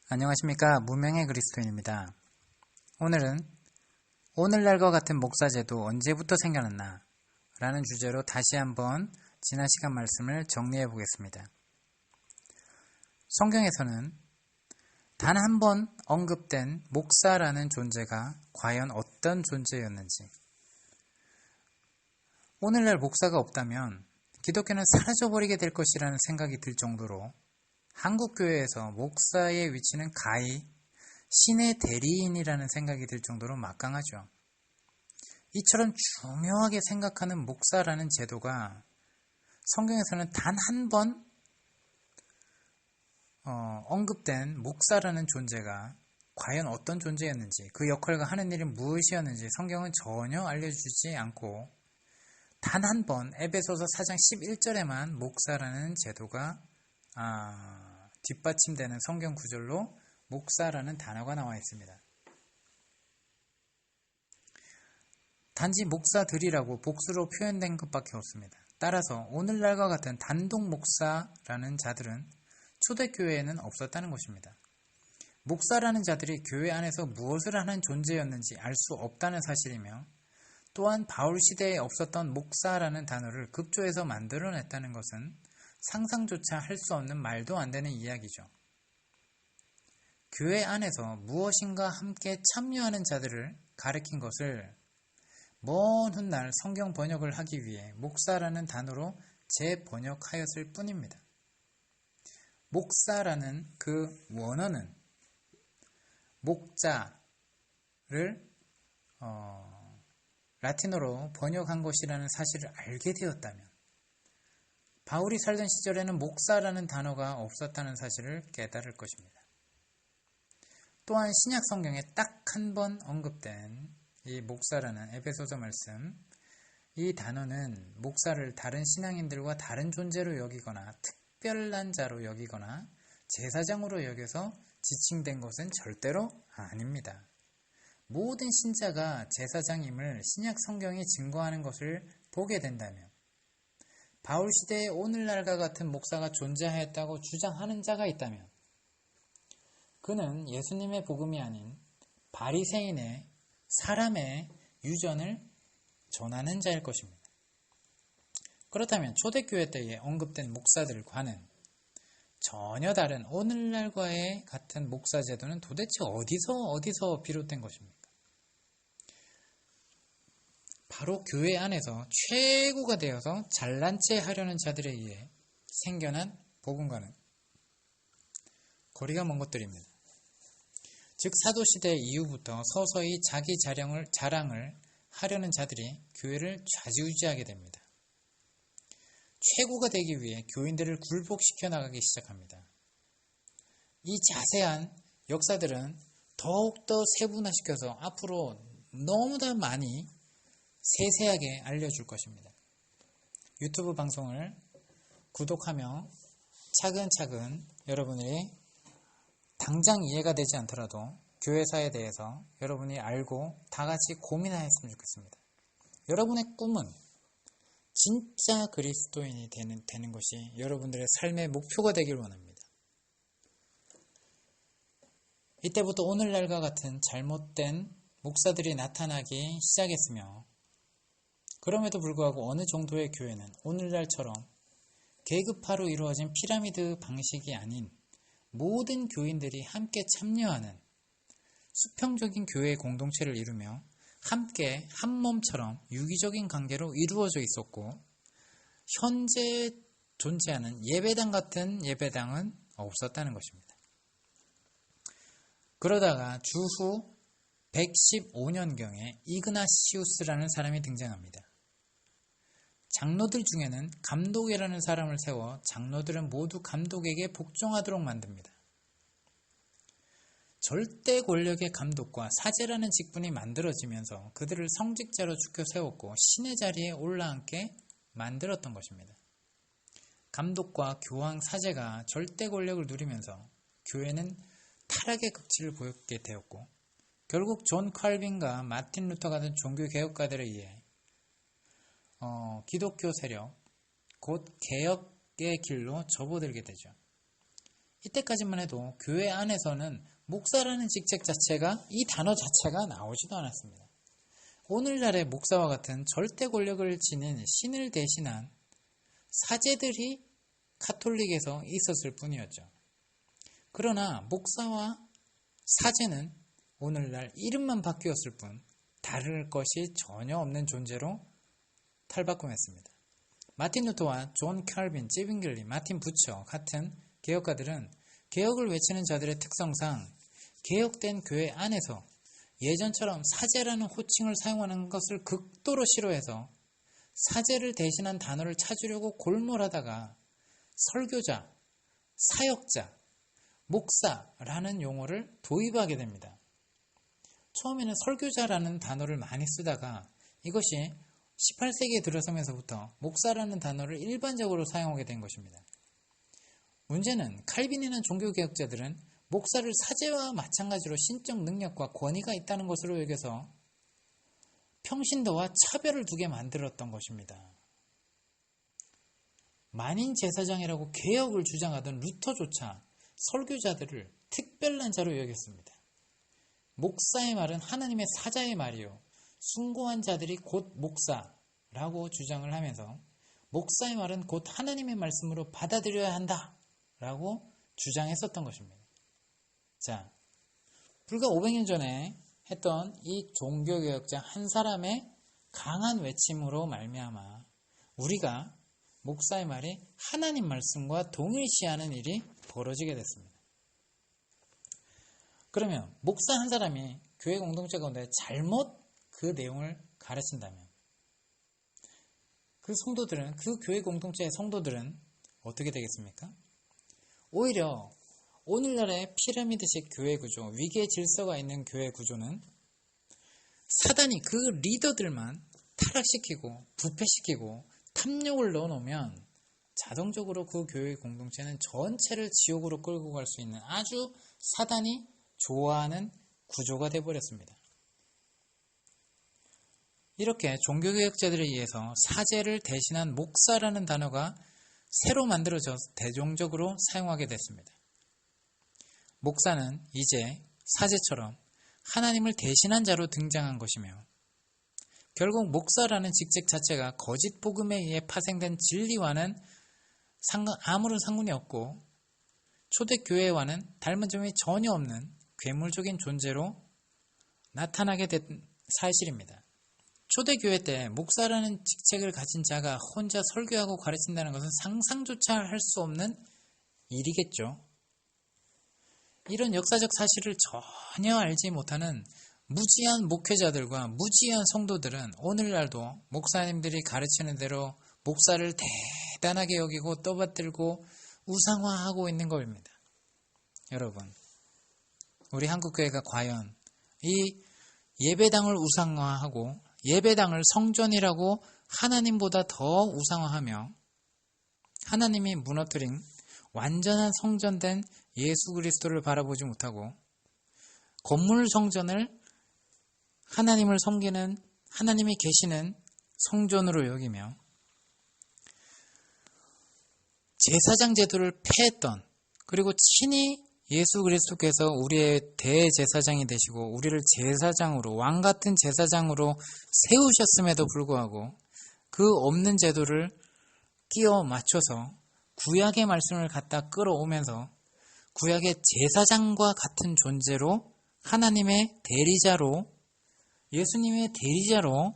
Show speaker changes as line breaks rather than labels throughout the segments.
안녕하십니까. 무명의 그리스도인입니다. 오늘은 오늘날과 같은 목사제도 언제부터 생겨났나 라는 주제로 다시 한번 지난 시간 말씀을 정리해 보겠습니다. 성경에서는 단 한 번 언급된 목사라는 존재가 과연 어떤 존재였는지, 오늘날 목사가 없다면 기독교는 사라져버리게 될 것이라는 생각이 들 정도로 한국교회에서 목사의 위치는 가히 신의 대리인이라는 생각이 들 정도로 막강하죠. 이처럼 중요하게 생각하는 목사라는 제도가 성경에서는 단 한 번 언급된 목사라는 존재가 과연 어떤 존재였는지, 그 역할과 하는 일이 무엇이었는지 성경은 전혀 알려주지 않고 단 한 번 에베소서 4장 11절에만 목사라는 제도가 뒷받침되는 성경 구절로 목사라는 단어가 나와 있습니다. 단지 목사들이라고 복수로 표현된 것밖에 없습니다. 따라서 오늘날과 같은 단독 목사라는 자들은 초대교회에는 없었다는 것입니다. 목사라는 자들이 교회 안에서 무엇을 하는 존재였는지 알 수 없다는 사실이며, 또한 바울 시대에 없었던 목사라는 단어를 급조해서 만들어냈다는 것은 상상조차 할 수 없는 말도 안 되는 이야기죠. 교회 안에서 무엇인가 함께 참여하는 자들을 가리킨 것을 먼 훗날 성경 번역을 하기 위해 목사라는 단어로 재번역하였을 뿐입니다. 목사라는 그 원어는 목자를 라틴어로 번역한 것이라는 사실을 알게 되었다면, 바울이 살던 시절에는 목사라는 단어가 없었다는 사실을 깨달을 것입니다. 또한 신약 성경에 딱 한 번 언급된 이 목사라는 에베소서 말씀, 이 단어는 목사를 다른 신앙인들과 다른 존재로 여기거나 특별한 자로 여기거나 제사장으로 여겨서 지칭된 것은 절대로 아닙니다. 모든 신자가 제사장임을 신약 성경이 증거하는 것을 보게 된다면, 바울 시대에 오늘날과 같은 목사가 존재하였다고 주장하는 자가 있다면 그는 예수님의 복음이 아닌 바리새인의 사람의 유전을 전하는 자일 것입니다. 그렇다면 초대교회 때에 언급된 목사들과는 전혀 다른 오늘날과의 같은 목사 제도는 도대체 어디서 비롯된 것입니까? 바로 교회 안에서 최고가 되어서 잘난 체 하려는 자들에 의해 생겨난 복음과는 거리가 먼 것들입니다. 즉 사도시대 이후부터 서서히 자기 자랑을 하려는 자들이 교회를 좌지우지하게 됩니다. 최고가 되기 위해 교인들을 굴복시켜 나가기 시작합니다. 이 자세한 역사들은 더욱더 세분화시켜서 앞으로 너무나 많이 세세하게 알려줄 것입니다. 유튜브 방송을 구독하며 차근차근 여러분들이 당장 이해가 되지 않더라도 교회사에 대해서 여러분이 알고 다 같이 고민하였으면 좋겠습니다. 여러분의 꿈은 진짜 그리스도인이 되는 것이 여러분들의 삶의 목표가 되길 원합니다. 이때부터 오늘날과 같은 잘못된 목사들이 나타나기 시작했으며, 그럼에도 불구하고 어느 정도의 교회는 오늘날처럼 계급화로 이루어진 피라미드 방식이 아닌 모든 교인들이 함께 참여하는 수평적인 교회 공동체를 이루며 함께 한 몸처럼 유기적인 관계로 이루어져 있었고, 현재 존재하는 예배당 같은 예배당은 없었다는 것입니다. 그러다가 주후 115년경에 이그나시우스라는 사람이 등장합니다. 장로들 중에는 감독이라는 사람을 세워 장로들은 모두 감독에게 복종하도록 만듭니다. 절대 권력의 감독과 사제라는 직분이 만들어지면서 그들을 성직자로 죽여 세웠고 신의 자리에 올라앉게 만들었던 것입니다. 감독과 교황, 사제가 절대 권력을 누리면서 교회는 타락의 극치를 보였게 되었고, 결국 존 칼빈과 마틴 루터 같은 종교개혁가들에 의해 기독교 세력, 곧 개혁의 길로 접어들게 되죠. 이때까지만 해도 교회 안에서는 목사라는 직책 자체가, 이 단어 자체가 나오지도 않았습니다. 오늘날의 목사와 같은 절대 권력을 지닌 신을 대신한 사제들이 가톨릭에서 있었을 뿐이었죠. 그러나 목사와 사제는 오늘날 이름만 바뀌었을 뿐 다를 것이 전혀 없는 존재로 탈바꿈했습니다. 마틴 루터와 존 칼빈, 찌빙글리, 마틴 부처 같은 개혁가들은 개혁을 외치는 자들의 특성상 개혁된 교회 안에서 예전처럼 사제라는 호칭을 사용하는 것을 극도로 싫어해서 사제를 대신한 단어를 찾으려고 골몰하다가 설교자, 사역자, 목사라는 용어를 도입하게 됩니다. 처음에는 설교자라는 단어를 많이 쓰다가 이것이 18세기에 들어서면서부터 목사라는 단어를 일반적으로 사용하게 된 것입니다. 문제는 칼빈이나 종교개혁자들은 목사를 사제와 마찬가지로 신적 능력과 권위가 있다는 것으로 여겨서 평신도와 차별을 두게 만들었던 것입니다. 만인 제사장이라고 개혁을 주장하던 루터조차 설교자들을 특별한 자로 여겼습니다. 목사의 말은 하나님의 사자의 말이요 숭고한 자들이 곧 목사라고 주장을 하면서 목사의 말은 곧 하나님의 말씀으로 받아들여야 한다라고 주장했었던 것입니다. 자, 불과 500년 전에 했던 이 종교개혁자 한 사람의 강한 외침으로 말미암아 우리가 목사의 말이 하나님 말씀과 동일시하는 일이 벌어지게 됐습니다. 그러면 목사 한 사람이 교회 공동체 가운데 잘못 그 내용을 가르친다면 그 성도들은, 그 교회 공동체의 성도들은 어떻게 되겠습니까? 오히려 오늘날의 피라미드식 교회 구조, 위계 질서가 있는 교회 구조는 사단이 그 리더들만 타락시키고 부패시키고 탐욕을 넣어놓으면 자동적으로 그 교회 공동체는 전체를 지옥으로 끌고 갈 수 있는 아주 사단이 좋아하는 구조가 되어버렸습니다. 이렇게 종교개혁자들에 의해서 사제를 대신한 목사라는 단어가 새로 만들어져 대중적으로 사용하게 됐습니다. 목사는 이제 사제처럼 하나님을 대신한 자로 등장한 것이며 결국 목사라는 직책 자체가 거짓 복음에 의해 파생된 진리와는 아무런 상관이 없고 초대교회와는 닮은 점이 전혀 없는 괴물적인 존재로 나타나게 된 사실입니다. 초대교회 때 목사라는 직책을 가진 자가 혼자 설교하고 가르친다는 것은 상상조차 할 수 없는 일이겠죠. 이런 역사적 사실을 전혀 알지 못하는 무지한 목회자들과 무지한 성도들은 오늘날도 목사님들이 가르치는 대로 목사를 대단하게 여기고 떠받들고 우상화하고 있는 겁니다. 여러분, 우리 한국교회가 과연 이 예배당을 우상화하고 예배당을 성전이라고 하나님보다 더 우상화하며 하나님이 무너뜨린 완전한 성전된 예수 그리스도를 바라보지 못하고 건물 성전을 하나님을 섬기는 하나님이 계시는 성전으로 여기며 제사장 제도를 폐했던, 그리고 친히 예수 그리스도께서 우리의 대제사장이 되시고 우리를 제사장으로, 왕같은 제사장으로 세우셨음에도 불구하고 그 없는 제도를 끼워 맞춰서 구약의 말씀을 갖다 끌어오면서 구약의 제사장과 같은 존재로 하나님의 대리자로, 예수님의 대리자로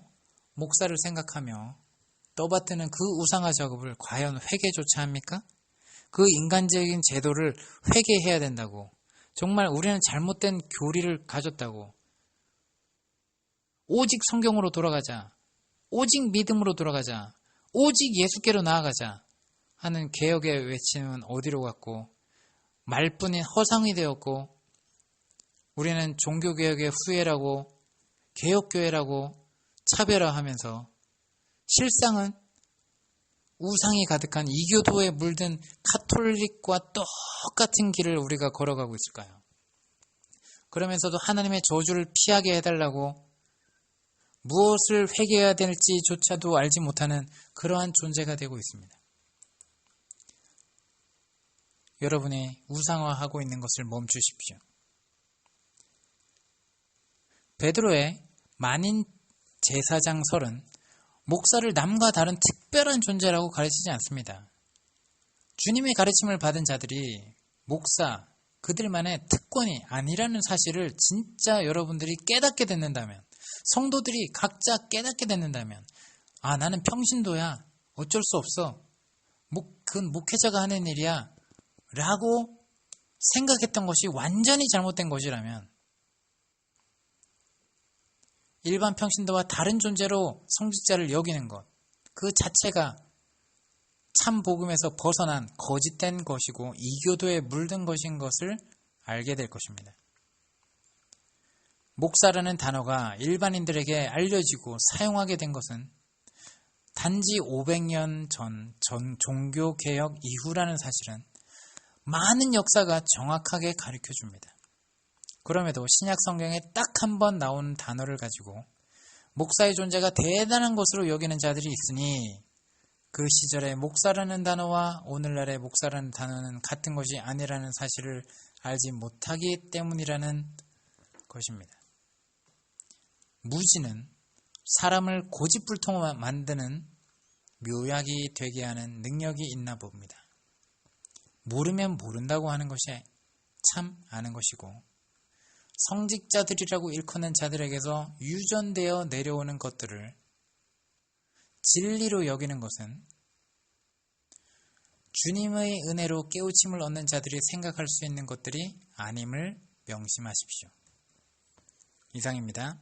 목사를 생각하며 떠받드는 그 우상화 작업을 과연 회개조차 합니까? 그 인간적인 제도를 회개해야 된다고, 정말 우리는 잘못된 교리를 가졌다고, 오직 성경으로 돌아가자, 오직 믿음으로 돌아가자, 오직 예수께로 나아가자 하는 개혁의 외침은 어디로 갔고 말뿐인 허상이 되었고 우리는 종교개혁의 후예라고 개혁교회라고 차별화하면서 실상은 우상이 가득한 이교도에 물든 가톨릭과 똑같은 길을 우리가 걸어가고 있을까요? 그러면서도 하나님의 저주를 피하게 해달라고 무엇을 회개해야 될지조차도 알지 못하는 그러한 존재가 되고 있습니다. 여러분이 우상화하고 있는 것을 멈추십시오. 베드로의 만인 제사장설은 목사를 남과 다른 특별한 존재라고 가르치지 않습니다. 주님의 가르침을 받은 자들이 목사, 그들만의 특권이 아니라는 사실을 진짜 여러분들이 깨닫게 된다면, 성도들이 각자 깨닫게 된다면, 아, 나는 평신도야. 어쩔 수 없어. 그건 목회자가 하는 일이야. 라고 생각했던 것이 완전히 잘못된 것이라면, 일반 평신도와 다른 존재로 성직자를 여기는 것, 그 자체가 참 복음에서 벗어난 거짓된 것이고 이교도에 물든 것인 것을 알게 될 것입니다. 목사라는 단어가 일반인들에게 알려지고 사용하게 된 것은 단지 500년 전 종교개혁 이후라는 사실은 많은 역사가 정확하게 가르쳐줍니다. 그럼에도 신약 성경에 딱 한 번 나오는 단어를 가지고 목사의 존재가 대단한 것으로 여기는 자들이 있으니 그 시절의 목사라는 단어와 오늘날의 목사라는 단어는 같은 것이 아니라는 사실을 알지 못하기 때문이라는 것입니다. 무지는 사람을 고집불통 만드는 묘약이 되게 하는 능력이 있나 봅니다. 모르면 모른다고 하는 것이 참 아는 것이고, 성직자들이라고 일컫는 자들에게서 유전되어 내려오는 것들을 진리로 여기는 것은 주님의 은혜로 깨우침을 얻는 자들이 생각할 수 있는 것들이 아님을 명심하십시오. 이상입니다.